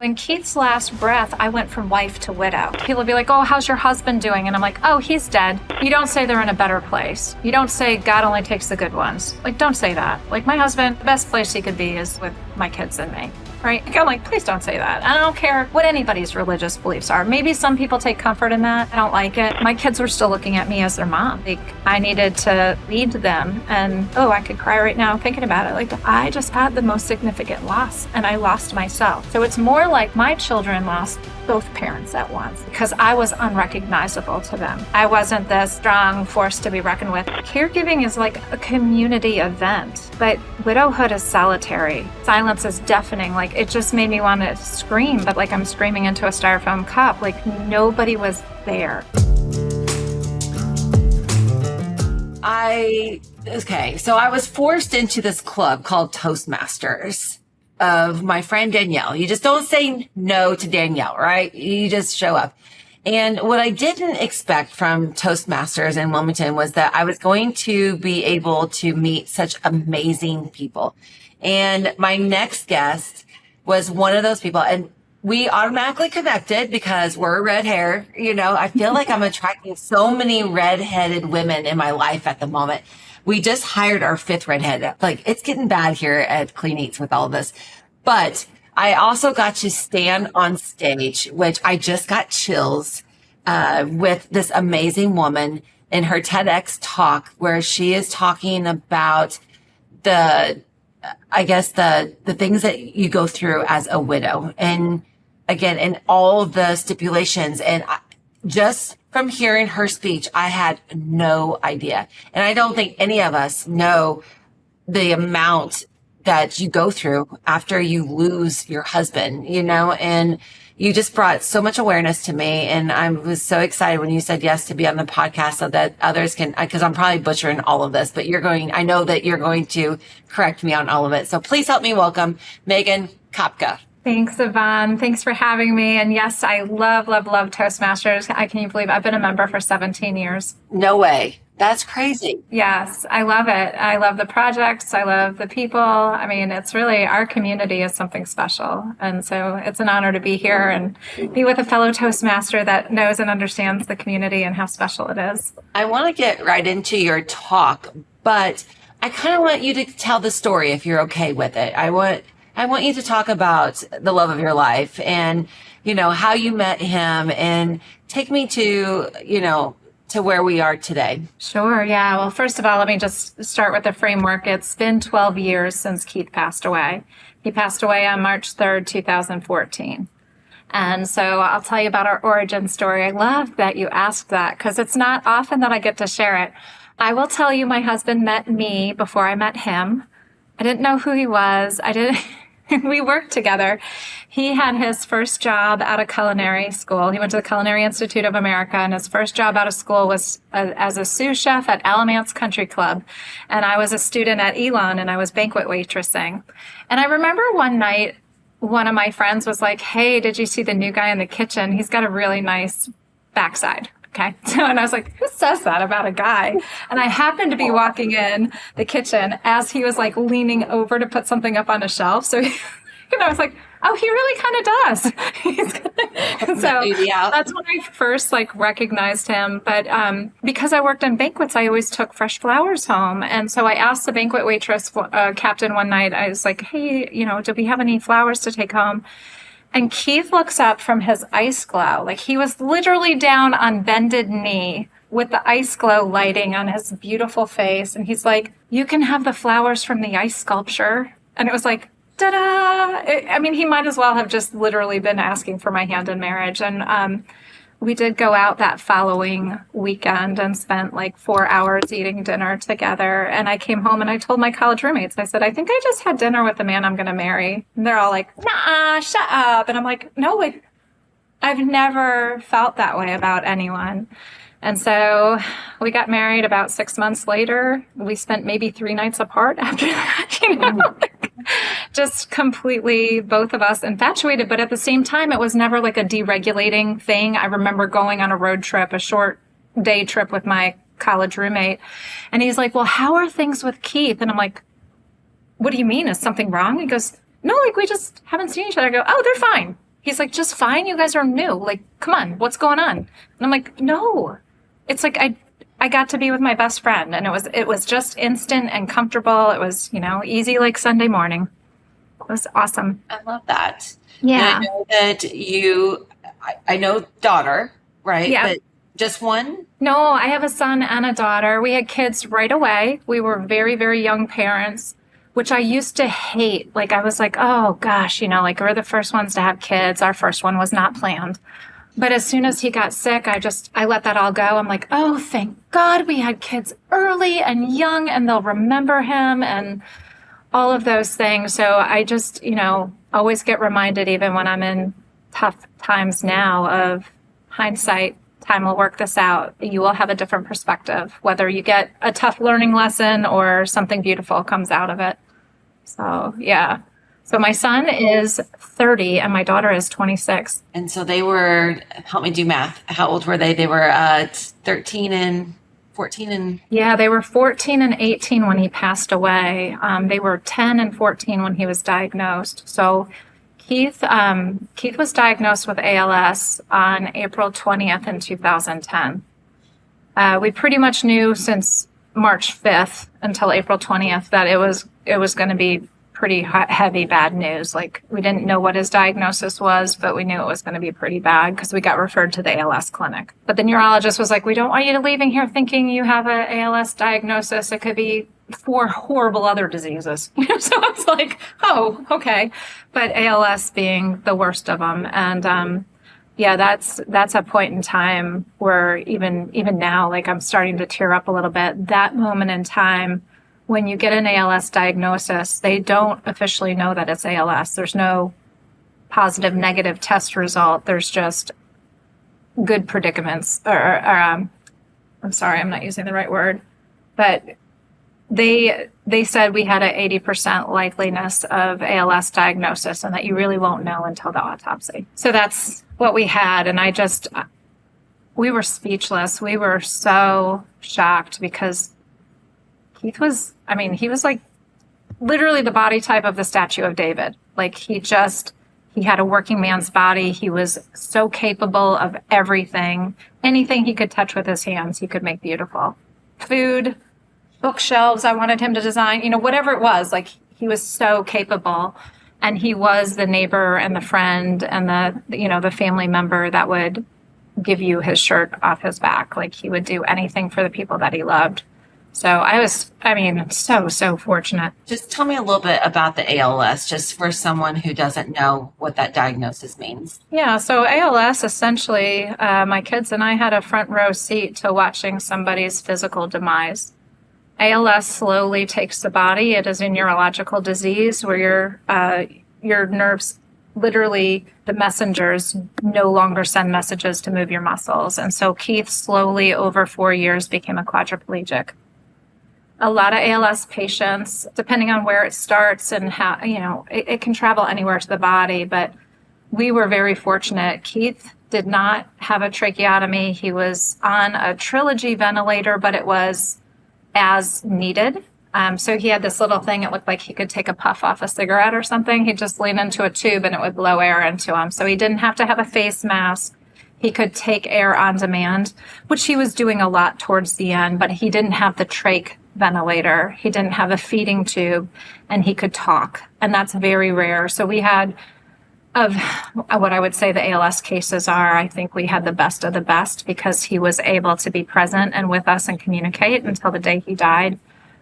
In Keith's last breath, I went from wife to widow. People would be like, oh, how's your husband doing? And I'm like, oh, he's dead. You don't say they're in a better place. You don't say God only takes the good ones. Like, don't say that. Like, my husband, the best place he could be is with my kids and me. Right? I'm like, please don't say that. I don't care what anybody's religious beliefs are. Maybe some people take comfort in that. I don't like it. My kids were still looking at me as their mom. Like, I needed to lead them. And, oh, I could cry right now thinking about it. Like, I just had the most significant loss, and I lost myself. So it's more like my children lost both parents at once because I was unrecognizable to them. I wasn't this strong force to be reckoned with. Caregiving is like a community event, but widowhood is solitary. Silence is deafening. Like, it just made me want to scream, but like I'm screaming into a styrofoam cup. Like, nobody was there. So I was forced into this club called Toastmasters of my friend Danielle. You just don't say no to Danielle, right? You just show up. And what I didn't expect from Toastmasters in Wilmington was that I was going to be able to meet such amazing people. And my next guest was one of those people. And we automatically connected because we're red hair. You know, I feel like I'm attracting so many redheaded women in my life at the moment. We just hired our 5th redhead. Like, it's getting bad here at Clean Eats with all of this. But I also got to stand on stage, which I just got chills with this amazing woman in her TEDx talk, where she is talking about the things that you go through as a widow. And again, and all the stipulations. And just from hearing her speech, I had no idea. And I don't think any of us know the amount that you go through after you lose your husband, you know, and you just brought so much awareness to me. And I was so excited when you said yes to be on the podcast so that others can, because I'm probably butchering all of this, but I know that you're going to correct me on all of it. So please help me welcome Megan Kopka. Thanks, Evonne. Thanks for having me. And yes, I love Toastmasters. Can you believe I've been a member for 17 years? No way. That's crazy. Yes, I love it. I love the projects. I love the people. I mean, it's really, our community is something special. And so it's an honor to be here and be with a fellow Toastmaster that knows and understands the community and how special it is. I want to get right into your talk, but I kind of want you to tell the story if you're okay with it. I want you to talk about the love of your life and, you know, how you met him, and take me to, you know, to where we are today. Sure. Yeah. Well, first of all, let me just start with the framework. It's been 12 years since Keith passed away. He passed away on March 3rd, 2014. And so I'll tell you about our origin story. I love that you asked that because it's not often that I get to share it. I will tell you, my husband met me before I met him. I didn't know who he was. We worked together. He had his first job out of culinary school. He went to the Culinary Institute of America, and his first job out of school was as a sous chef at Alamance Country Club. And I was a student at Elon, and I was banquet waitressing. And I remember one night, one of my friends was like, hey, did you see the new guy in the kitchen? He's got a really nice backside. Okay. And I was like, who says that about a guy? And I happened to be walking in the kitchen as he was like leaning over to put something up on a shelf. So I was like, oh, he really kind of does. So that's when I first like recognized him. But because I worked in banquets, I always took fresh flowers home. And so I asked the banquet waitress captain one night, I was like, hey, you know, do we have any flowers to take home? And Keith looks up from his ice glow. Like, he was literally down on bended knee with the ice glow lighting on his beautiful face. And he's like, you can have the flowers from the ice sculpture. And it was like, ta-da! I mean, he might as well have just literally been asking for my hand in marriage. And we did go out that following weekend and spent like 4 hours eating dinner together. And I came home and I told my college roommates, I said, I think I just had dinner with the man I'm going to marry. And they're all like, nah, shut up. And I'm like, no, I've never felt that way about anyone. And so we got married about 6 months later. We spent maybe 3 nights apart after that, you know, just completely, both of us infatuated. But at the same time, it was never like a deregulating thing. I remember going on a road trip, a short day trip with my college roommate. And he's like, well, how are things with Keith? And I'm like, what do you mean? Is something wrong? He goes, no, like we just haven't seen each other. I go, oh, they're fine. He's like, just fine. You guys are new. Like, come on, what's going on? And I'm like, no, it's like, I got to be with my best friend, and it was just instant and comfortable. It was, easy like Sunday morning. It was awesome. I love that. Yeah. And I know that I know daughter, right? Yeah. But just one? No, I have a son and a daughter. We had kids right away. We were very, very young parents, which I used to hate. Like, I was like, oh gosh, like we're the first ones to have kids. Our first one was not planned. But as soon as he got sick, I let that all go. I'm like, oh, thank God we had kids early and young, and they'll remember him and all of those things. So I just, always get reminded, even when I'm in tough times now, of hindsight. Time will work this out. You will have a different perspective, whether you get a tough learning lesson or something beautiful comes out of it. So, yeah. So my son is 30 and my daughter is 26. And so they were, help me do math. How old were they? They were 13 and 14 and... Yeah, they were 14 and 18 when he passed away. They were 10 and 14 when he was diagnosed. So Keith was diagnosed with ALS on April 20th in 2010. We pretty much knew since March 5th until April 20th that it was going to be pretty heavy bad news. Like, we didn't know what his diagnosis was, but we knew it was going to be pretty bad because we got referred to the ALS clinic. But the neurologist was like, we don't want you to leaving here thinking you have an ALS diagnosis. It could be 4 horrible other diseases. So I was like, oh, okay. But ALS being the worst of them. And yeah, that's a point in time where even now, like, I'm starting to tear up a little bit. That moment in time, when you get an ALS diagnosis, they don't officially know that it's ALS. There's no positive, negative test result. There's just good predicaments. I'm sorry, I'm not using the right word. But they said we had an 80% likeliness of ALS diagnosis and that you really won't know until the autopsy. So that's what we had. And we were speechless. We were so shocked because Keith was, he was like literally the body type of the statue of David. Like, he had a working man's body. He was so capable of everything. Anything he could touch with his hands, he could make beautiful. Food, bookshelves, I wanted him to design, whatever it was. Like, he was so capable. And he was the neighbor and the friend and the family member that would give you his shirt off his back. Like, he would do anything for the people that he loved. So I was, so fortunate. Just tell me a little bit about the ALS, just for someone who doesn't know what that diagnosis means. Yeah, so ALS, essentially, my kids and I had a front row seat to watching somebody's physical demise. ALS slowly takes the body. It is a neurological disease where your nerves, literally the messengers, no longer send messages to move your muscles. And so Keith slowly, over 4 years, became a quadriplegic. A lot of ALS patients, depending on where it starts and how, it can travel anywhere to the body, but we were very fortunate. Keith did not have a tracheotomy. He was on a trilogy ventilator, but it was as needed. So he had this little thing. It looked like he could take a puff off a cigarette or something. He'd just lean into a tube and it would blow air into him. So he didn't have to have a face mask. He could take air on demand, which he was doing a lot towards the end, but he didn't have the trach ventilator. He didn't have a feeding tube, and he could talk. And that's very rare. So we had, of what I would say the ALS cases are, I think we had the best of the best because he was able to be present and with us and communicate until the day he died.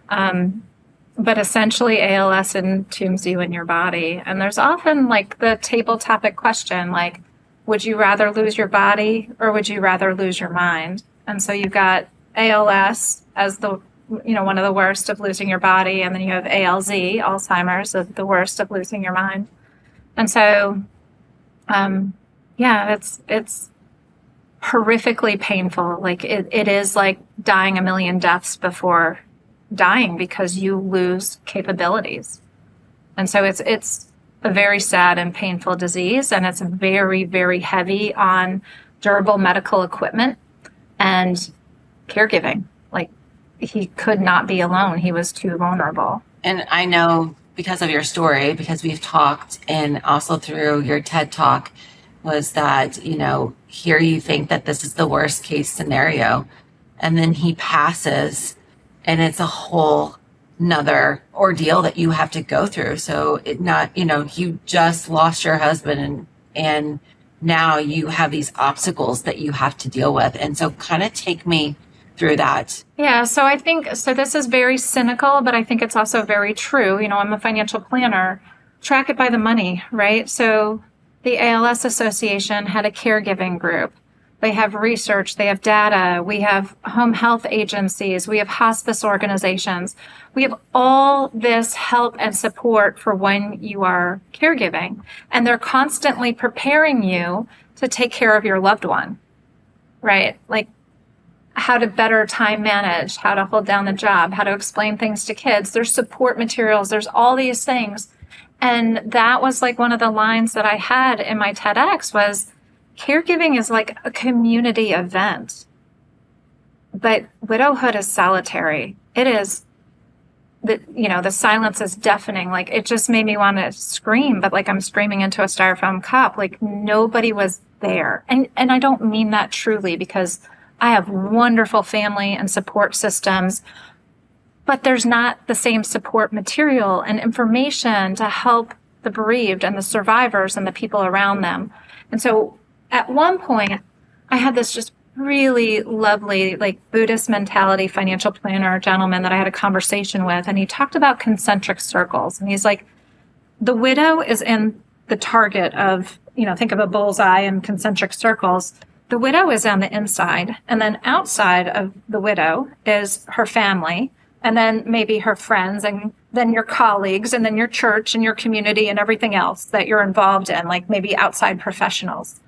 But essentially ALS entombs you in your body. And there's often like the table topic question, like, would you rather lose your body or would you rather lose your mind? And so you've got ALS as the, one of the worst of losing your body. And then you have ALZ, Alzheimer's, of the worst of losing your mind. And so, it's horrifically painful. Like it is like dying a million deaths before dying because you lose capabilities. And so it's a very sad and painful disease, and it's very, very heavy on durable medical equipment and caregiving. Like, he could not be alone. He was too vulnerable. And I know because of your story, because we've talked and also through your TED Talk, was that, here you think that this is the worst case scenario, and then he passes, and it's a whole another ordeal that you have to go through. So you just lost your husband, and now you have these obstacles that you have to deal with. And so kind of take me through that. Yeah, so I think, this is very cynical, but I think it's also very true. I'm a financial planner. Track it by the money, right? So the ALS Association had a caregiving group. They have research, they have data, we have home health agencies, we have hospice organizations. We have all this help and support for when you are caregiving. And they're constantly preparing you to take care of your loved one, right? Like how to better time manage, how to hold down the job, how to explain things to kids. There's support materials, there's all these things. And that was like one of the lines that I had in my TEDx was, caregiving is like a community event, but widowhood is solitary. It is the silence is deafening. Like it just made me want to scream, but like I'm screaming into a styrofoam cup. Like nobody was there. And I don't mean that truly, because I have wonderful family and support systems, but there's not the same support material and information to help the bereaved and the survivors and the people around them. And so at one point, I had this just really lovely, like Buddhist mentality financial planner gentleman that I had a conversation with, and he talked about concentric circles. And he's like, the widow is in the target of, think of a bullseye and concentric circles. The widow is on the inside, and then outside of the widow is her family, and then maybe her friends, and then your colleagues, and then your church and your community and everything else that you're involved in, like maybe outside professionals.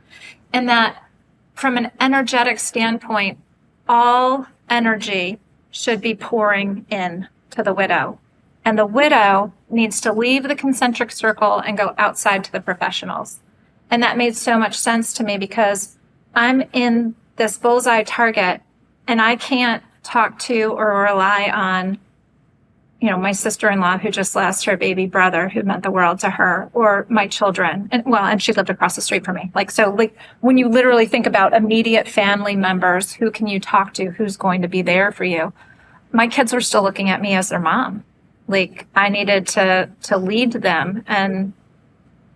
And that from an energetic standpoint, all energy should be pouring in to the widow. And the widow needs to leave the concentric circle and go outside to the professionals. And that made so much sense to me, because I'm in this bullseye target and I can't talk to or rely on, my sister-in-law who just lost her baby brother who meant the world to her, or my children. And she lived across the street from me. When you literally think about immediate family members, who can you talk to? Who's going to be there for you? My kids were still looking at me as their mom. Like I needed to lead them. And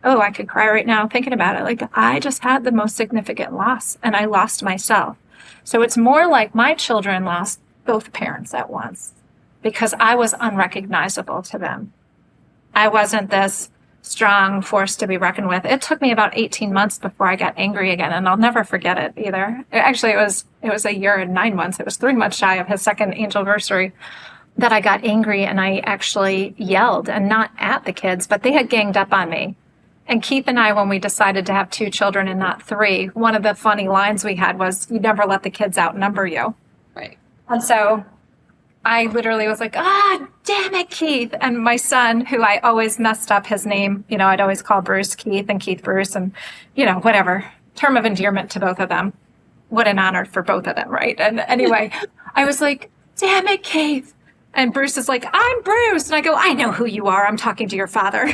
I could cry right now thinking about it. Like I just had the most significant loss, and I lost myself. So it's more like my children lost both parents at once, because I was unrecognizable to them. I wasn't this strong force to be reckoned with. It took me about 18 months before I got angry again, and I'll never forget it either. Actually, it was a year and 9 months. It was 3 months shy of his second anniversary that I got angry, and I actually yelled, and not at the kids, but they had ganged up on me. And Keith and I, when we decided to have 2 children and not 3, one of the funny lines we had was, you never let the kids outnumber you. Right. And so I literally was like, damn it, Keith. And my son, who I always messed up his name, I'd always call Bruce Keith and Keith Bruce, and, whatever, term of endearment to both of them. What an honor for both of them, right? And anyway, I was like, damn it, Keith. And Bruce is like, I'm Bruce. And I go, I know who you are. I'm talking to your father.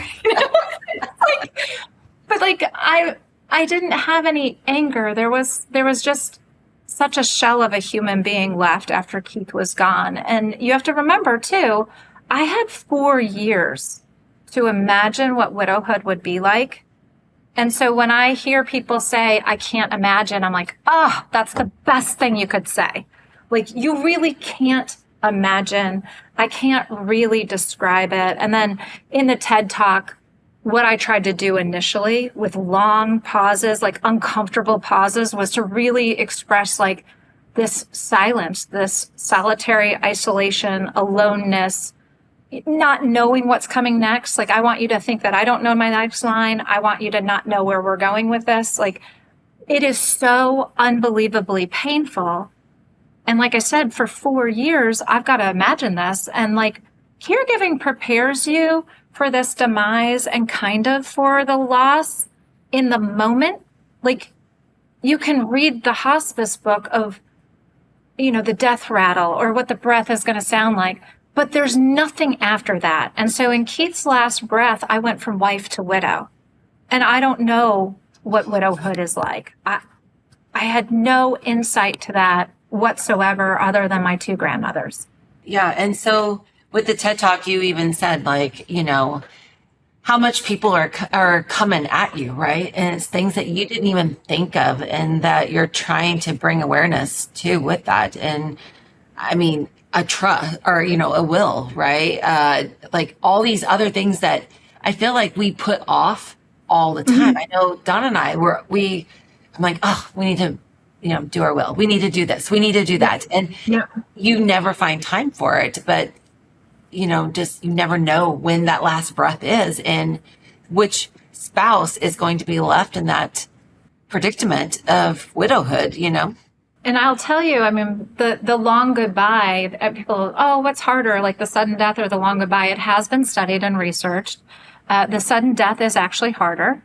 But I didn't have any anger. There was just such a shell of a human being left after Keith was gone. And you have to remember too, I had 4 years to imagine what widowhood would be like. And so when I hear people say, I can't imagine, I'm like, that's the best thing you could say. Like, you really can't imagine. I can't really describe it. And then in the TED Talk, what I tried to do initially with long pauses, like uncomfortable pauses, was to really express like this silence, this solitary isolation, aloneness, not knowing what's coming next. Like, I want you to think that I don't know my next line. I want you to not know where we're going with this. Like, it is so unbelievably painful. And like I said, for 4 years, I've got to imagine this. And like, caregiving prepares you for this demise and kind of for the loss in the moment. Like, you can read the hospice book of, the death rattle or what the breath is going to sound like, but there's nothing after that. And so in Keith's last breath, I went from wife to widow. And I don't know what widowhood is like. I had no insight to that whatsoever other than my two grandmothers. Yeah. And so with the TED Talk, you even said, like, how much people are coming at you, right? And it's things that you didn't even think of and that you're trying to bring awareness to with that. And I mean, a trust or, a will, right? Like all these other things that I feel like we put off all the time. Mm-hmm. I know Don and I I'm like, oh, we need to, do our will. We need to do this. We need to do that. And you never find time for it, but just you never know when that last breath is and which spouse is going to be left in that predicament of widowhood, And I'll tell you, I mean, the long goodbye, people, oh, what's harder, like the sudden death or the long goodbye? It has been studied and researched. The sudden death is actually harder.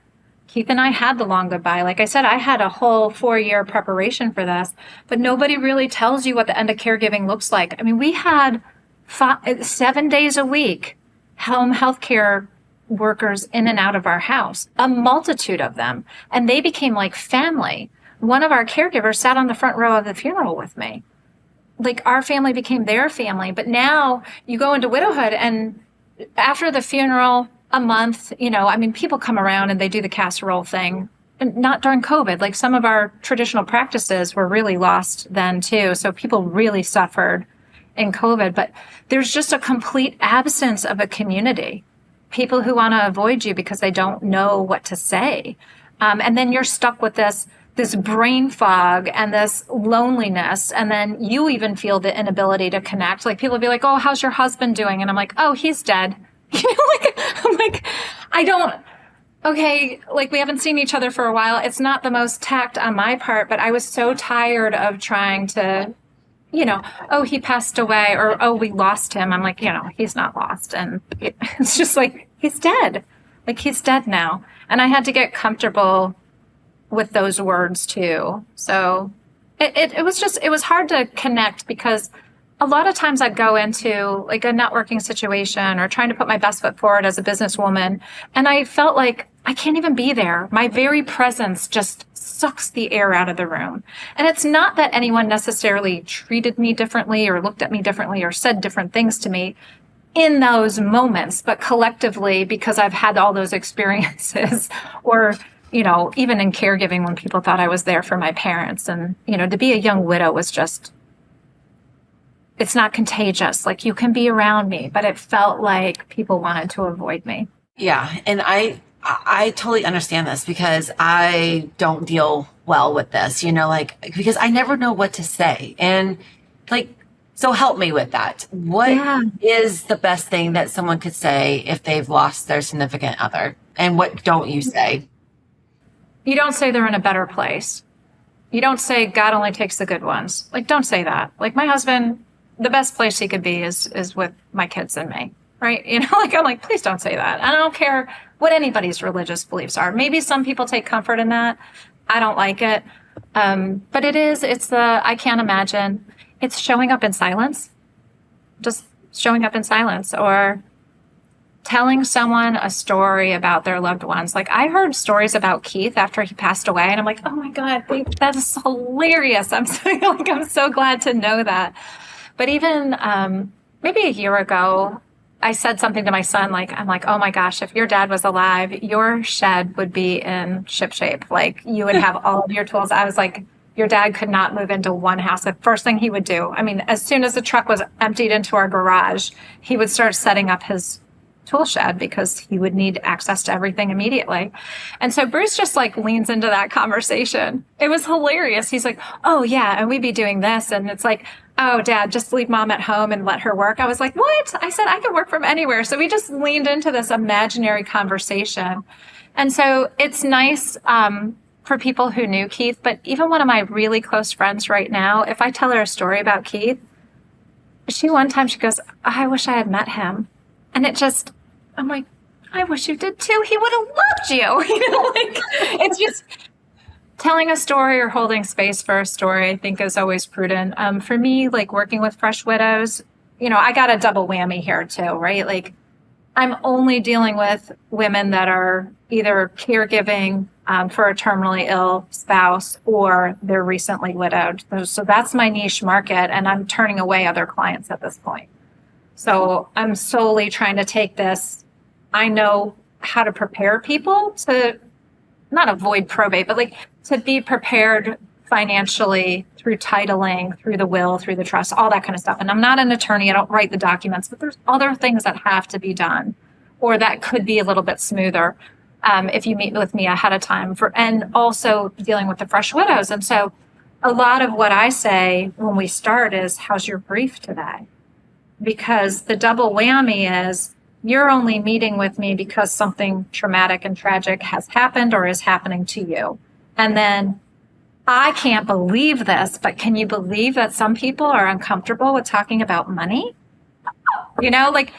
Keith and I had the long goodbye. Like I said, I had a whole 4-year preparation for this, but nobody really tells you what the end of caregiving looks like. I mean, we had 7 days a week home healthcare workers in and out of our house, a multitude of them, and they became like family. One of our caregivers sat on the front row of the funeral with me. Like our family became their family. But now you go into widowhood and after the funeral, a month, people come around and they do the casserole thing. And not during COVID. Like some of our traditional practices were really lost then too. So people really suffered in COVID. But there's just a complete absence of a community. People who want to avoid you because they don't know what to say. And then you're stuck with this brain fog and this loneliness. And then you even feel the inability to connect. Like people will be like, oh, how's your husband doing? And I'm like, oh, he's dead. I'm like, okay, like we haven't seen each other for a while. It's not the most tact on my part, but I was so tired of trying to, oh, he passed away or, oh, we lost him. I'm like, he's not lost. And it's just like, he's dead. Like he's dead now. And I had to get comfortable with those words too. So it was hard to connect because a lot of times I'd go into like a networking situation or trying to put my best foot forward as a businesswoman. And I felt like I can't even be there. My very presence just sucks the air out of the room. And it's not that anyone necessarily treated me differently or looked at me differently or said different things to me in those moments, but collectively, because I've had all those experiences or even in caregiving when people thought I was there for my parents and, to be a young widow was just, it's not contagious. Like you can be around me, but it felt like people wanted to avoid me. Yeah. And I totally understand this because I don't deal well with this, because I never know what to say. And so help me with that. What is the best thing that someone could say if they've lost their significant other? And what don't you say? You don't say they're in a better place. You don't say God only takes the good ones. Like, don't say that. Like my husband, the best place he could be is with my kids and me, right? I'm like, please don't say that. I don't care what anybody's religious beliefs are. Maybe some people take comfort in that. I don't like it. But I can't imagine. It's showing up in silence, just showing up in silence or telling someone a story about their loved ones. Like I heard stories about Keith after he passed away and I'm like, oh my God, that is hilarious. I'm so glad to know that. But even maybe a year ago, I said something to my son, I'm like, oh my gosh, if your dad was alive, your shed would be in shipshape. Like you would have all of your tools. I was like, your dad could not move into one house. The first thing he would do, as soon as the truck was emptied into our garage, he would start setting up his tool shed because he would need access to everything immediately. And so Bruce just leans into that conversation. It was hilarious. He's like, oh yeah, and we'd be doing this. And it's like, oh, Dad, just leave Mom at home and let her work. I was like, what? I said I could work from anywhere. So we just leaned into this imaginary conversation. And so it's nice for people who knew Keith, but even one of my really close friends right now, if I tell her a story about Keith, one time she goes, I wish I had met him. And I'm like, I wish you did too. He would have loved you. It's just telling a story or holding space for a story, I think is always prudent. For me, working with fresh widows, I got a double whammy here too, right? I'm only dealing with women that are either caregiving, for a terminally ill spouse or they're recently widowed. So that's my niche market, and I'm turning away other clients at this point. So I'm solely trying to take this. I know how to prepare people to not avoid probate, but like to be prepared financially through titling, through the will, through the trust, all that kind of stuff. And I'm not an attorney. I don't write the documents, but there's other things that have to be done or that could be a little bit smoother if you meet with me ahead of time, and also dealing with the fresh widows. And so a lot of what I say when we start is, how's your grief today? Because the double whammy is you're only meeting with me because something traumatic and tragic has happened or is happening to you. And then I can't believe this, but can you believe that some people are uncomfortable with talking about money? Like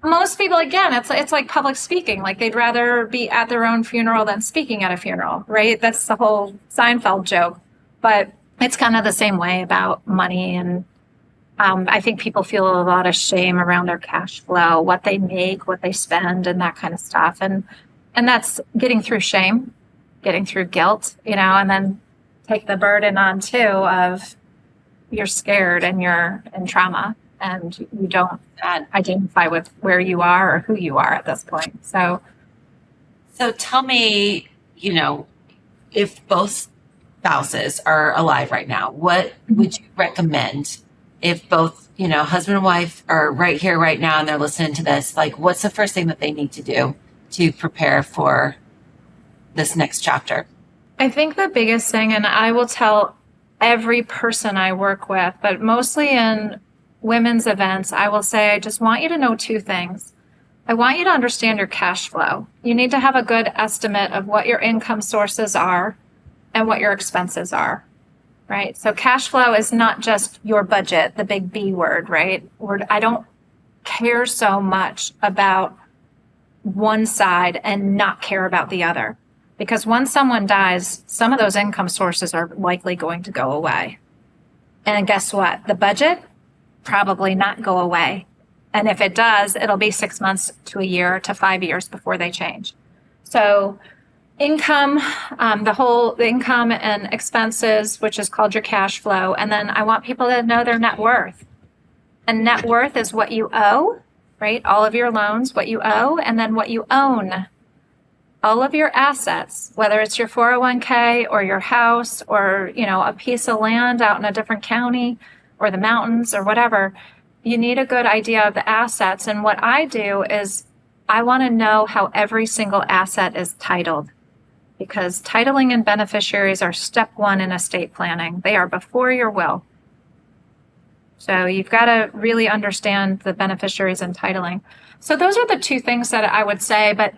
most people, again, it's like public speaking. Like they'd rather be at their own funeral than speaking at a funeral, right? That's the whole Seinfeld joke. But it's kind of the same way about money. And I think people feel a lot of shame around their cash flow, what they make, what they spend, and that kind of stuff. And that's getting through shame, getting through guilt, and then take the burden on too of you're scared and you're in trauma and you don't identify with where you are or who you are at this point. So tell me, if both spouses are alive right now, what would you recommend if both, husband and wife are right here, right now, and they're listening to this? Like, what's the first thing that they need to do to prepare for this next chapter? I think the biggest thing, and I will tell every person I work with, but mostly in women's events, I will say, I just want you to know two things. I want you to understand your cash flow. You need to have a good estimate of what your income sources are and what your expenses are, right? So cash flow is not just your budget, the big B word, right? I don't care so much about one side and not care about the other. Because when someone dies, some of those income sources are likely going to go away. And guess what? The budget probably not go away. And if it does, it'll be 6 months to a year to 5 years before they change. So income, the income and expenses, which is called your cash flow. And then I want people to know their net worth. And net worth is what you owe, right? All of your loans, what you owe, and then what you own. All of your assets, whether it's your 401k or your house or, a piece of land out in a different county or the mountains or whatever, you need a good idea of the assets. And what I do is I want to know how every single asset is titled, because titling and beneficiaries are step one in estate planning. They are before your will. So you've got to really understand the beneficiaries and titling. So those are the two things that I would say. But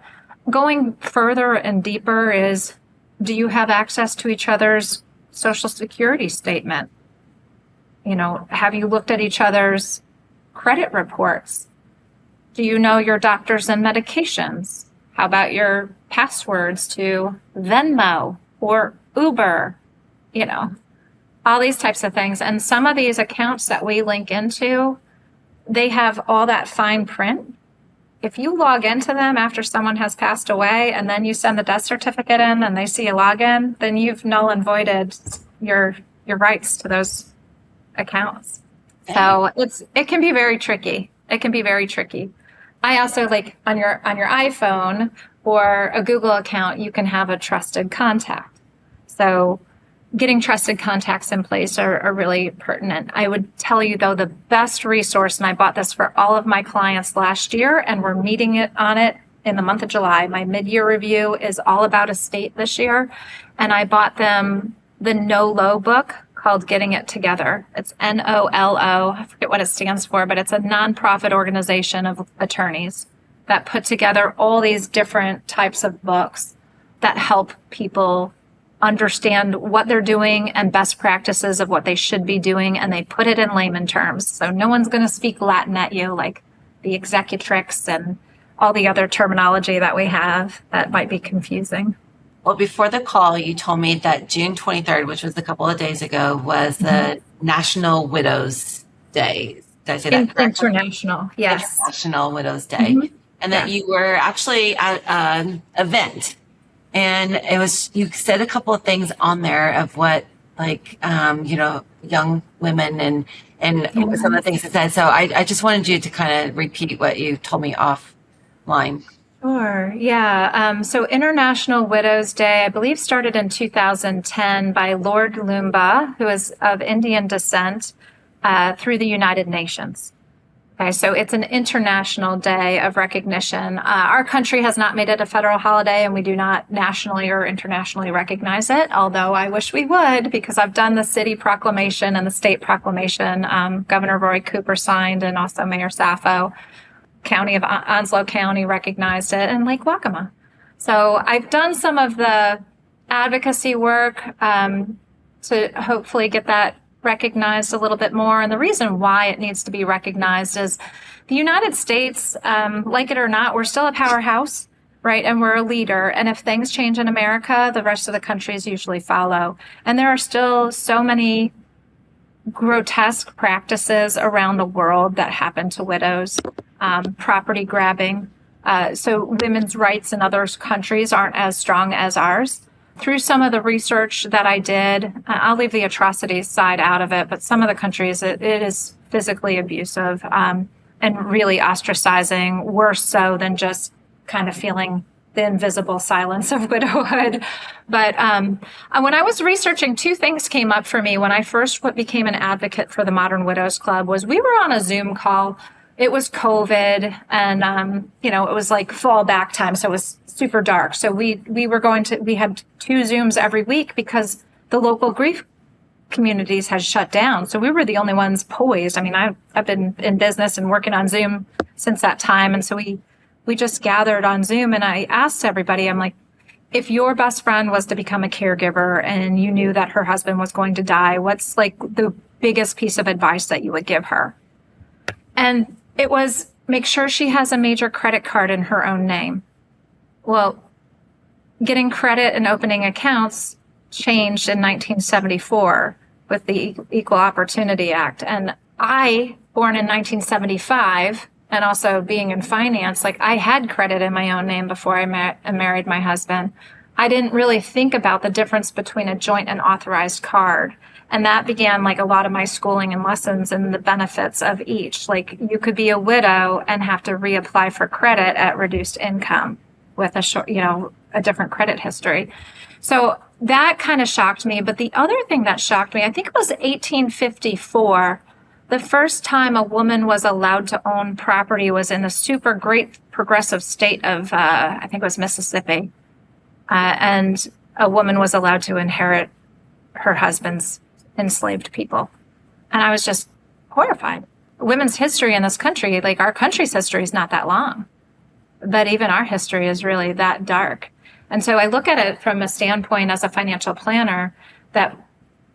going further and deeper is, do you have access to each other's social security statement? Have you looked at each other's credit reports? Do you know your doctors and medications? How about your passwords to Venmo or Uber? All these types of things. And some of these accounts that we link into, they have all that fine print. If you log into them after someone has passed away and then you send the death certificate in and they see a login, then you've null and voided your rights to those accounts. So it can be very tricky. It can be very tricky. I also like on your iPhone or a Google account, you can have a trusted contact. So getting trusted contacts in place are really pertinent. I would tell you, though, the best resource, and I bought this for all of my clients last year, and we're meeting on it in the month of July. My mid-year review is all about estate this year, and I bought them the No-Lo book called Getting It Together. It's NOLO. I forget what it stands for, but it's a nonprofit organization of attorneys that put together all these different types of books that help people understand what they're doing and best practices of what they should be doing, and they put it in layman terms. So no one's going to speak Latin at you like the executrix and all the other terminology that we have that might be confusing. Well, before the call, you told me that June 23rd, which was a couple of days ago, was the National Widows Day. Did I say that correctly? International, yes. International Widows Day. And that you were actually at an event. And it was, you said a couple of things on there of what, like, young women and some of the things it said. So I just wanted you to kind of repeat what you told me offline. Sure. Yeah. So International Widows Day, I believe, started in 2010 by Lord Lumba, who is of Indian descent, through the United Nations. Okay, so it's an international day of recognition. Our country has not made it a federal holiday, and we do not nationally or internationally recognize it, although I wish we would, because I've done the city proclamation and the state proclamation. Governor Roy Cooper signed, and also Mayor Sappho. County of Onslow County recognized it, and Lake Waccamaw. So I've done some of the advocacy work to hopefully get that recognized a little bit more. And the reason why it needs to be recognized is the United States, like it or not, we're still a powerhouse, right? And we're a leader. And if things change in America, the rest of the countries usually follow. And there are still so many grotesque practices around the world that happen to widows, property grabbing. So women's rights in other countries aren't as strong as ours. Through some of the research that I did, I'll leave the atrocities side out of it, but some of the countries, it is physically abusive and really ostracizing, worse so than just kind of feeling the invisible silence of widowhood. But when I was researching, two things came up for me when I first became an advocate for the Modern Widows Club. Was we were on a Zoom call. It was COVID, and it was like fall back time, so it was super dark. So we had 2 Zooms every week because the local grief communities had shut down. So we were the only ones poised. I mean, I've been in business and working on Zoom since that time, and so we just gathered on Zoom, and I asked everybody, I'm like, if your best friend was to become a caregiver and you knew that her husband was going to die, what's like the biggest piece of advice that you would give her? And it was, make sure she has a major credit card in her own name. Well, getting credit and opening accounts changed in 1974 with the Equal Opportunity Act. And I, born in 1975, and also being in finance, like I had credit in my own name before I married my husband. I didn't really think about the difference between a joint and authorized card. And that began like a lot of my schooling and lessons and the benefits of each. Like you could be a widow and have to reapply for credit at reduced income with a different credit history. So that kind of shocked me. But the other thing that shocked me, I think it was 1854, the first time a woman was allowed to own property was in the super great progressive state of, I think it was Mississippi. And a woman was allowed to inherit her husband's enslaved people. And I was just horrified. Women's history in this country, like our country's history is not that long, but even our history is really that dark. And so I look at it from a standpoint as a financial planner that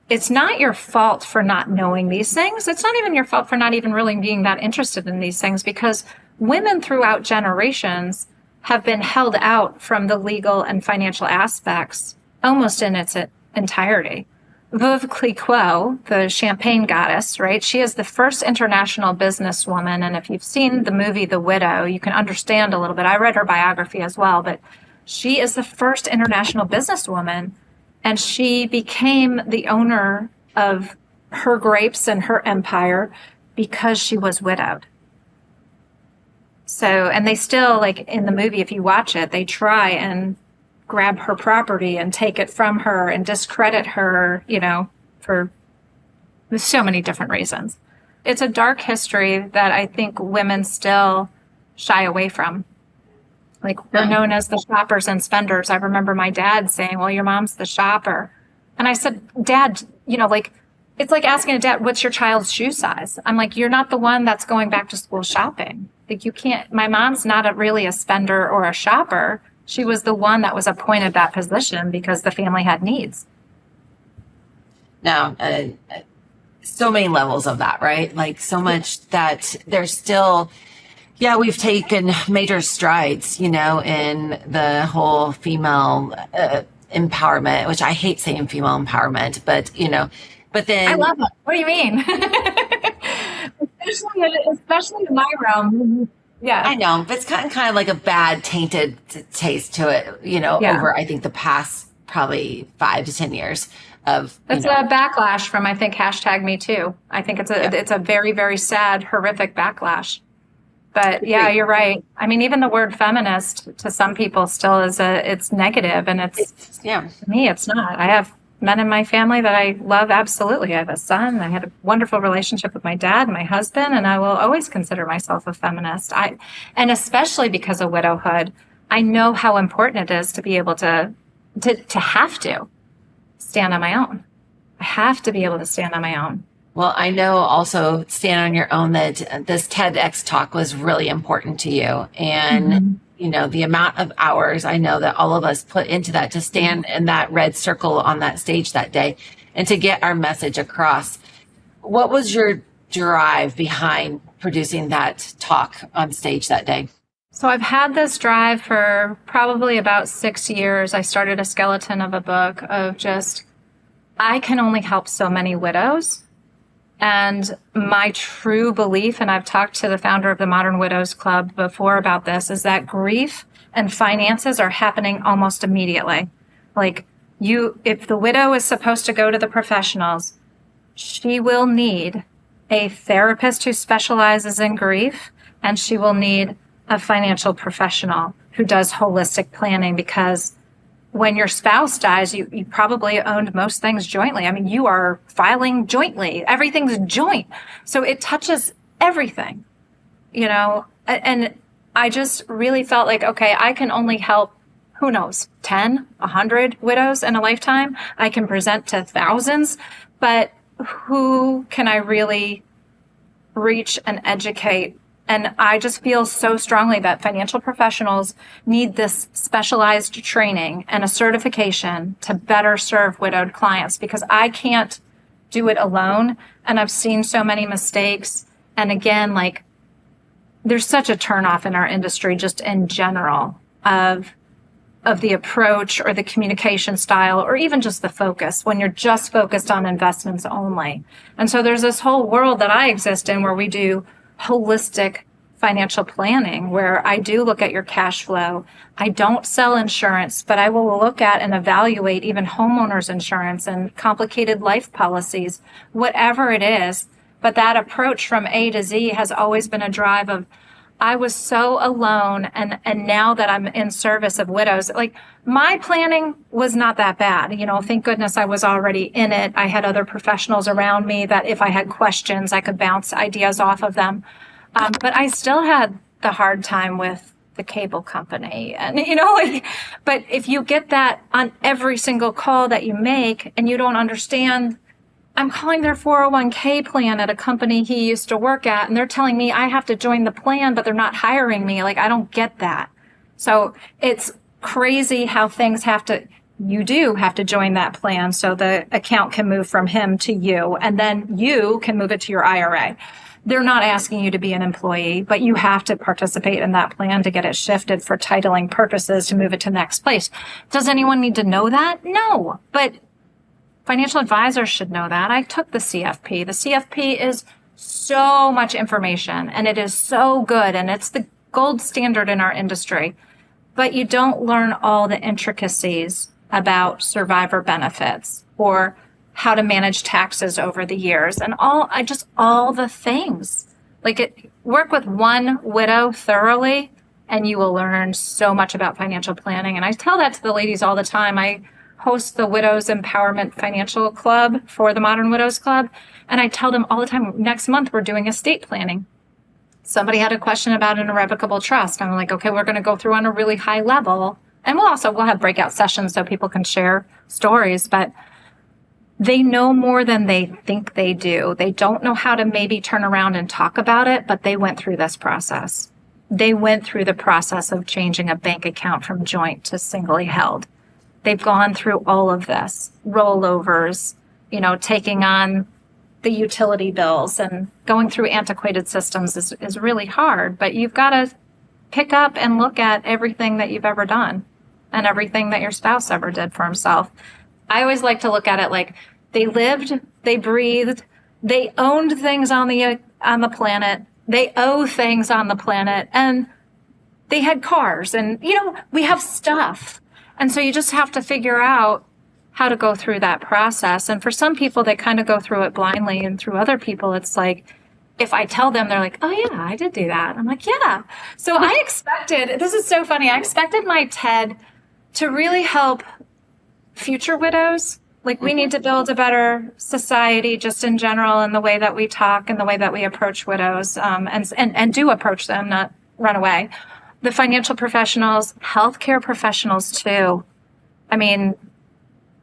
it's not your fault for not knowing these things. It's not even your fault for not even really being that interested in these things, because women throughout generations have been held out from the legal and financial aspects almost in its entirety. Veuve Clicquot, the champagne goddess, right? She is the first international businesswoman. And if you've seen the movie The Widow, you can understand a little bit. I read her biography as well, but she is the first international businesswoman. And she became the owner of her grapes and her empire because she was widowed. So, and they still, like in the movie, if you watch it, they try and grab her property and take it from her and discredit her, for so many different reasons. It's a dark history that I think women still shy away from. Like we're known as the shoppers and spenders. I remember my dad saying, well, your mom's the shopper. And I said, Dad, it's like asking a dad, what's your child's shoe size? I'm like, you're not the one that's going back to school shopping. Like you can't, my mom's not really a spender or a shopper. She was the one that was appointed that position because the family had needs. Now, so many levels of that, right? Like so much that there's still, yeah, we've taken major strides, in the whole female empowerment, which I hate saying female empowerment, but, but then. I love it. What do you mean? especially in my realm, Yeah. I know, but it's kind of like a bad tainted taste to it, Yeah. over, I think, the past probably 5 to 10 years of, It's a backlash from, I think, hashtag Me Too. I think it's a very, very sad, horrific backlash. But yeah, you're right. I mean, even the word feminist to some people still it's negative, and yeah. to me, it's not. I have men in my family that I love absolutely. I have a son. I had a wonderful relationship with my dad and my husband, and I will always consider myself a feminist. And especially because of widowhood, I know how important it is to be able to have to stand on my own. I have to be able to stand on my own. Well, I know also stand on your own that this TEDx talk was really important to you. And, the amount of hours I know that all of us put into that to stand in that red circle on that stage that day and to get our message across. What was your drive behind producing that talk on stage that day? So I've had this drive for probably about 6 years. I started a skeleton of a book of just, I can only help so many widows. And my true belief, and I've talked to the founder of the Modern Widows Club before about this, is that grief and finances are happening almost immediately. Like if the widow is supposed to go to the professionals, she will need a therapist who specializes in grief, and she will need a financial professional who does holistic planning, because when your spouse dies, you probably owned most things jointly. I mean, you are filing jointly. Everything's joint. So it touches everything, and I just really felt like, okay, I can only help, who knows, 10, 100 widows in a lifetime. I can present to thousands, but who can I really reach and educate? And I just feel so strongly that financial professionals need this specialized training and a certification to better serve widowed clients, because I can't do it alone. And I've seen so many mistakes. And again, like, there's such a turnoff in our industry just in general of the approach or the communication style, or even just the focus, when you're just focused on investments only. And so there's this whole world that I exist in where we do holistic financial planning, where I do look at your cash flow. I don't sell insurance, but I will look at and evaluate even homeowners insurance and complicated life policies, whatever it is. But that approach from A to Z has always been a drive of, I was so alone, and now that I'm in service of widows, like, my planning was not that bad. Thank goodness I was already in it. I had other professionals around me that if I had questions, I could bounce ideas off of them. But I still had the hard time with the cable company. And, but if you get that on every single call that you make and you don't understand, I'm calling their 401k plan at a company he used to work at, and they're telling me I have to join the plan, but they're not hiring me. Like, I don't get that. So it's crazy how things you do have to join that plan so the account can move from him to you, and then you can move it to your IRA. They're not asking you to be an employee, but you have to participate in that plan to get it shifted for titling purposes to move it to next place. Does anyone need to know that? No, but financial advisors should know that. I took the CFP. The CFP is so much information, and it is so good, and it's the gold standard in our industry. But you don't learn all the intricacies about survivor benefits or how to manage taxes over the years and all the things. Work with one widow thoroughly, and you will learn so much about financial planning. And I tell that to the ladies all the time. I host the Widows Empowerment Financial Club for the Modern Widows Club. And I tell them all the time, next month we're doing estate planning. Somebody had a question about an irrevocable trust. I'm like, okay, we're going to go through on a really high level. And we'll have breakout sessions so people can share stories, but they know more than they think they do. They don't know how to maybe turn around and talk about it, but they went through this process. They went through the process of changing a bank account from joint to singly held. They've gone through all of this, rollovers, taking on the utility bills, and going through antiquated systems is really hard, but you've got to pick up and look at everything that you've ever done and everything that your spouse ever did for himself. I always like to look at it like they lived, they breathed, they owned things on the planet, they owe things on the planet, and they had cars, and, we have stuff. And so you just have to figure out how to go through that process. And for some people, they kind of go through it blindly. And through other people, it's like, if I tell them, they're like, oh yeah, I did do that. I'm like, yeah. So I expected, this is so funny. I expected my TED to really help future widows. Like, we need to build a better society just in general, in the way that we talk and the way that we approach widows, and do approach them, not run away. The financial professionals, healthcare professionals too. I mean,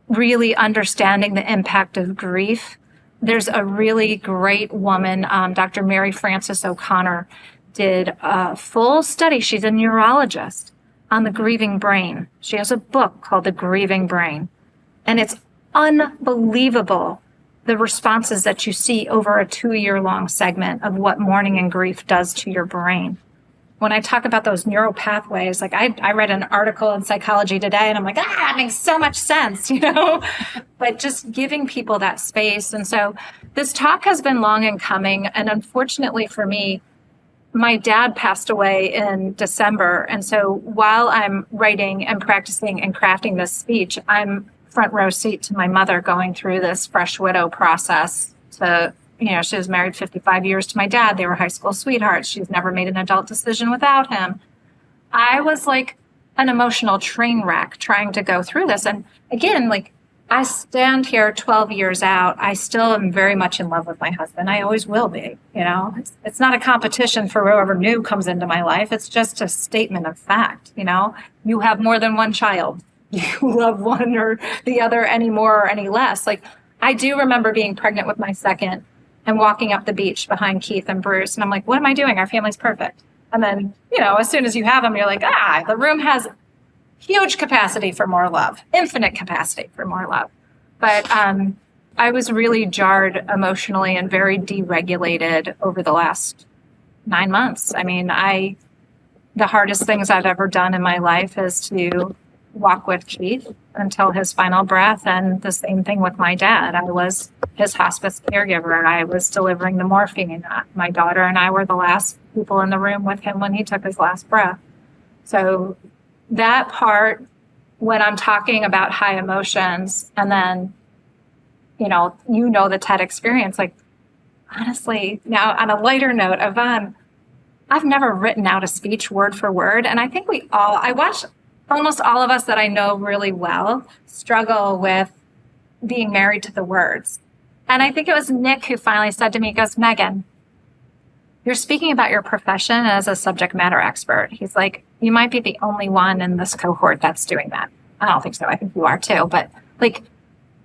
really understanding the impact of grief. There's a really great woman, Dr. Mary Frances O'Connor, did a full study. She's a neurologist on the grieving brain. She has a book called The Grieving Brain. And it's unbelievable, the responses that you see over a 2-year-long segment of what mourning and grief does to your brain. When I talk about those neural pathways, like I read an article in Psychology Today, and I'm like, it makes so much sense, but just giving people that space. And so this talk has been long in coming. And unfortunately for me, my dad passed away in December. And so while I'm writing and practicing and crafting this speech, I'm front row seat to my mother going through this fresh widow process. She was married 55 years to my dad. They were high school sweethearts. She's never made an adult decision without him. I was like an emotional train wreck trying to go through this. And again, like, I stand here 12 years out. I still am very much in love with my husband. I always will be, It's not a competition for whoever new comes into my life. It's just a statement of fact, You have more than one child. You love one or the other any more or any less. Like, I do remember being pregnant with my second and walking up the beach behind Keith and Bruce. And I'm like, what am I doing? Our family's perfect. And then, as soon as you have them, you're like, the room has huge capacity for more love, infinite capacity for more love. But I was really jarred emotionally and very deregulated over the last 9 months. I mean, the hardest things I've ever done in my life is to walk with Keith until his final breath. And the same thing with my dad. I was his hospice caregiver. I was delivering the morphine. My daughter and I were the last people in the room with him when he took his last breath. So that part, when I'm talking about high emotions, and then, the TED experience, like, honestly, now on a lighter note, Evonne, I've never written out a speech word for word. And I think I watch almost all of us that I know really well struggle with being married to the words. And I think it was Nick who finally said to me, he goes, Megan, you're speaking about your profession as a subject matter expert. He's like, you might be the only one in this cohort that's doing that. I don't think so. I think you are too. But like,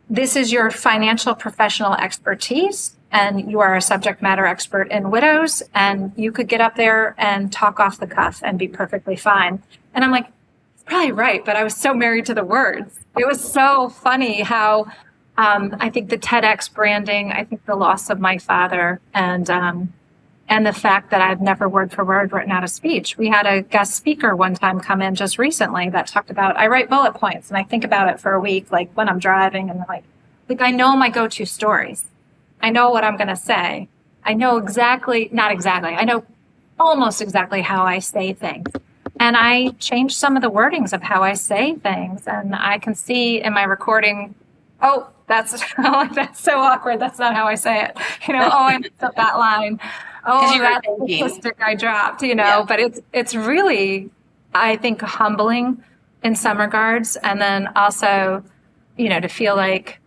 this is your financial professional expertise, and you are a subject matter expert in widows, and you could get up there and talk off the cuff and be perfectly fine. And I'm like, probably right, but I was so married to the words. It was so funny how I think the TEDx branding, I think the loss of my father, and the fact that I've never word for word written out a speech. We had a guest speaker one time come in just recently that talked about, I write bullet points and I think about it for a week, like when I'm driving, and like I know my go-to stories. I know what I'm going to say. I know I know almost exactly how I say things. And I changed some of the wordings of how I say things. And I can see in my recording, that's so awkward. That's not how I say it. I messed up that line. That's the statistic I dropped, Yeah. But it's really, I think, humbling in some regards. And then also, to feel like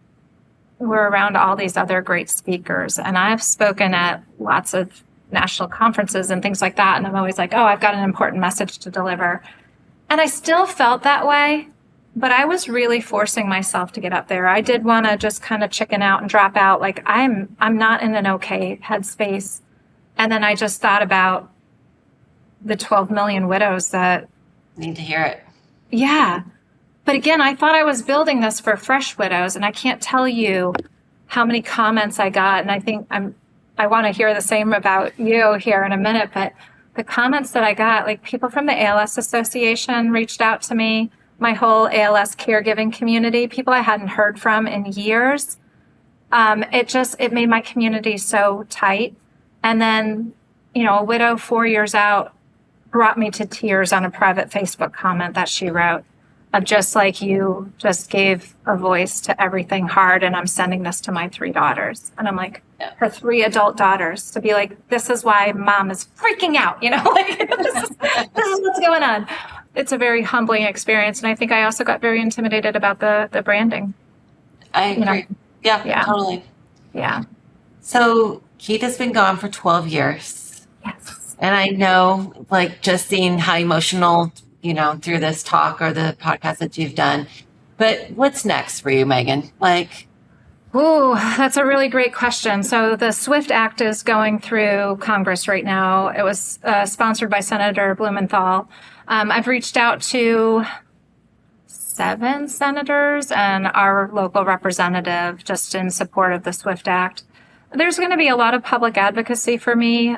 we're around all these other great speakers. And I've spoken at lots of national conferences and things like that. And I'm always like, I've got an important message to deliver. And I still felt that way, but I was really forcing myself to get up there. I did want to just kind of chicken out and drop out. Like, I'm not in an okay headspace. And then I just thought about the 12 million widows that need to hear it. Yeah. But again, I thought I was building this for fresh widows, and I can't tell you how many comments I got. And I think I want to hear the same about you here in a minute, but the comments that I got, like people from the ALS Association reached out to me, my whole ALS caregiving community, people I hadn't heard from in years. It made my community so tight. And then a widow 4 years out brought me to tears on a private Facebook comment that she wrote of just like, you just gave a voice to everything hard, and I'm sending this to my 3 daughters. And I'm like, her 3 adult daughters, to be like, this is why mom is freaking out, like this is what's going on. It's a very humbling experience. And I think I also got very intimidated about the branding. I agree. Yeah, totally. Yeah. So Keith has been gone for 12 years. Yes. And I know, like, just seeing how emotional, through this talk or the podcast that you've done. But what's next for you, Megan? Ooh, that's a really great question. So the SWIFT Act is going through Congress right now. It was sponsored by Senator Blumenthal. I've reached out to 7 senators and our local representative just in support of the SWIFT Act. There's going to be a lot of public advocacy for me.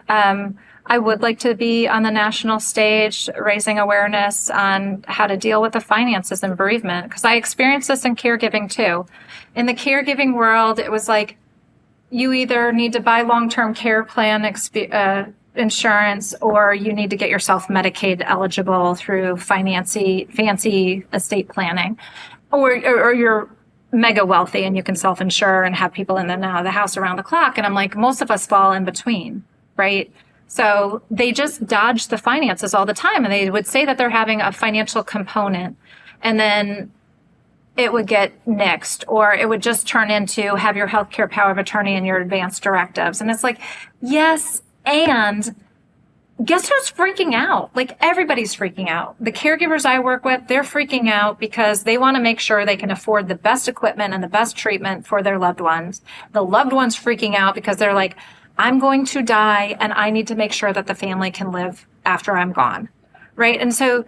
I would like to be on the national stage raising awareness on how to deal with the finances and bereavement, because I experienced this in caregiving too. In the caregiving world, it was like you either need to buy long-term care plan insurance, or you need to get yourself Medicaid eligible through fancy estate planning, or you're mega wealthy and you can self-insure and have people in and out of the house around the clock. And I'm like, most of us fall in between, right? So they just dodge the finances all the time. And they would say that they're having a financial component, and then it would get nixed, or it would just turn into have your healthcare power of attorney and your advance directives. And it's like, yes. And guess who's freaking out? Like, everybody's freaking out. The caregivers I work with, they're freaking out because they want to make sure they can afford the best equipment and the best treatment for their loved ones. The loved ones freaking out because they're like, I'm going to die and I need to make sure that the family can live after I'm gone, right? And so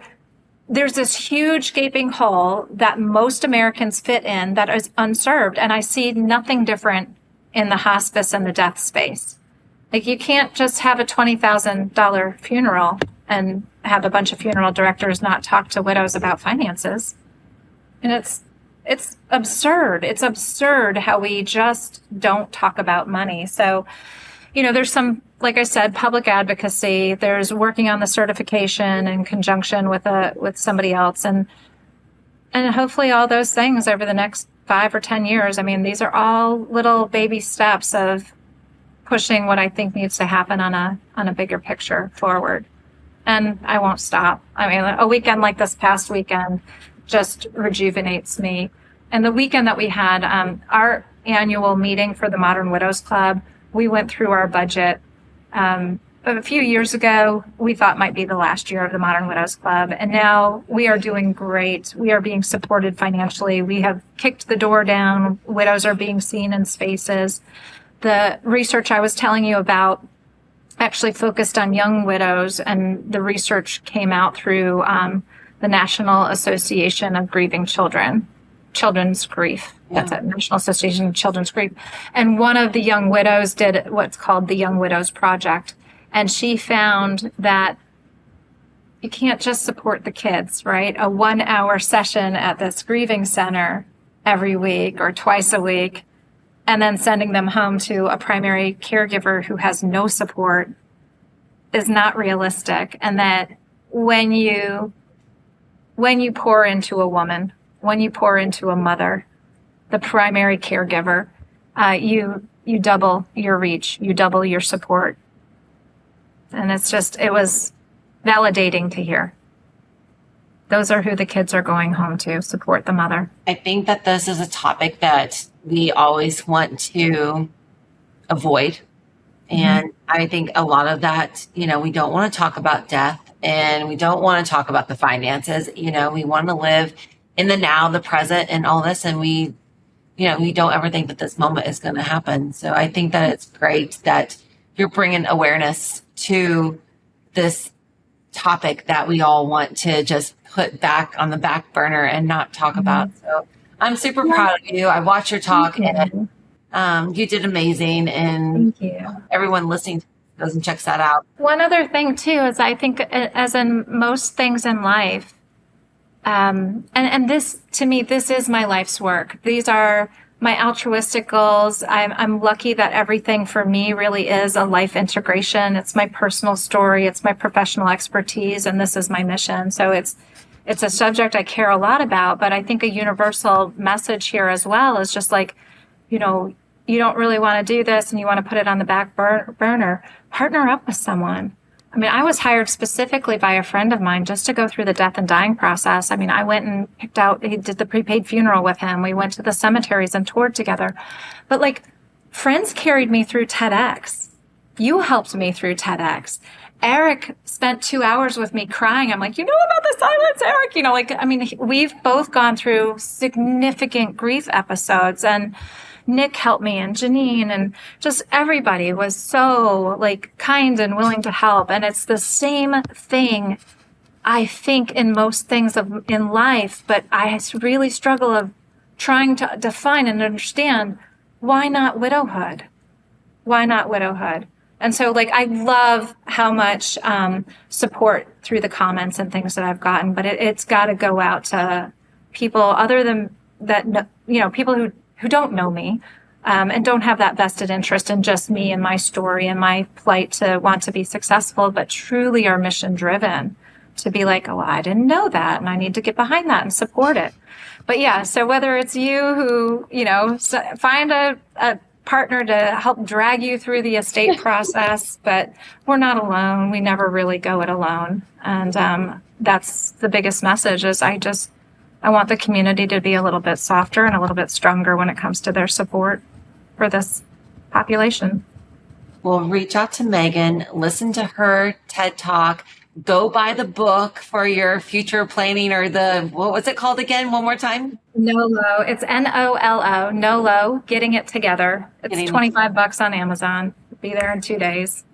there's this huge gaping hole that most Americans fit in that is unserved. And I see nothing different in the hospice and the death space. Like, you can't just have a $20,000 funeral and have a bunch of funeral directors not talk to widows about finances. And it's absurd. It's absurd how we just don't talk about money. So, there's some, like I said, public advocacy. There's working on the certification in conjunction with somebody else, and hopefully all those things over the next 5 or 10 years. I mean, these are all little baby steps of pushing what I think needs to happen on a bigger picture forward. And I won't stop. I mean, a weekend like this past weekend just rejuvenates me. And the weekend that we had, our annual meeting for the Modern Widows Club, we went through our budget. A few years ago, we thought might be the last year of the Modern Widows Club. And now we are doing great. We are being supported financially. We have kicked the door down. Widows are being seen in spaces. The research I was telling you about actually focused on young widows, and the research came out through the National Association of Grieving Children's Grief. Yeah. That's it, National Association of Children's Grief. And one of the young widows did what's called the Young Widows Project. And she found that you can't just support the kids, right? A 1-hour session at this grieving center every week or twice a week, and then sending them home to a primary caregiver who has no support is not realistic. And that when you pour into a woman, when you pour into a mother, the primary caregiver, you double your reach, you double your support. And it was validating to hear. Those are who the kids are going home to, support the mother. I think that this is a topic that we always want to avoid. And I think a lot of that, we don't want to talk about death, and we don't want to talk about the finances. We want to live in the now, the present, and all this. And we don't ever think that this moment is going to happen. So I think that it's great that you're bringing awareness to this topic that we all want to just put back on the back burner and not talk about. So I'm super proud of you. I watched your talk, and you did amazing. And thank you. Everyone listening goes and checks that out. One other thing too is I think, as in most things in life, and this, to me, this is my life's work. These are my altruistic goals, I'm lucky that everything for me really is a life integration. It's my personal story. It's my professional expertise. And this is my mission. So it's a subject I care a lot about, but I think a universal message here as well is just like, you know, you don't really want to do this and you want to put it on the back burner, partner up with someone. I mean, I was hired specifically by a friend of mine just to go through the death and dying process. I mean, I went and he did the prepaid funeral with him. We went to the cemeteries and toured together. But like, friends carried me through TEDx. You helped me through TEDx. Eric spent 2 hours with me crying. I'm like, you know about the silence, Eric? You know, like, I mean, we've both gone through significant grief episodes, and Nick helped me, and Janine, and just everybody was so like kind and willing to help. And it's the same thing, I think, in most things in life, but I really struggle of trying to define and understand, why not widowhood? Why not widowhood? And so, like, I love how much support through the comments and things that I've gotten, but it's got to go out to people other than that, you know, people who don't know me and don't have that vested interest in just me and my story and my plight to want to be successful, but truly are mission driven to be like, oh, I didn't know that, and I need to get behind that and support it. But yeah, so whether it's you who, you know, find a partner to help drag you through the estate process, but we're not alone. We never really go it alone. And that's the biggest message is I want the community to be a little bit softer and a little bit stronger when it comes to their support for this population. Well, reach out to Megan, listen to her TED Talk, go buy the book for your future planning, or what was it called again? One more time? NOLO. It's NOLO, NOLO, Getting It Together. It's $25 on Amazon. Be there in 2 days.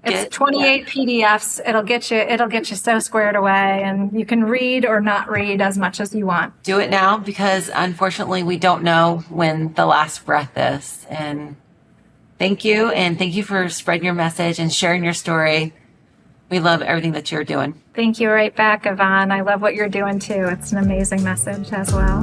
It's 28 PDFs. It'll get you so squared away, and you can read or not read as much as you want. Do it now, because unfortunately we don't know when the last breath is. And thank you. And thank you for spreading your message and sharing your story. We love everything that you're doing. Thank you right back, Evonne. I love what you're doing too. It's an amazing message as well.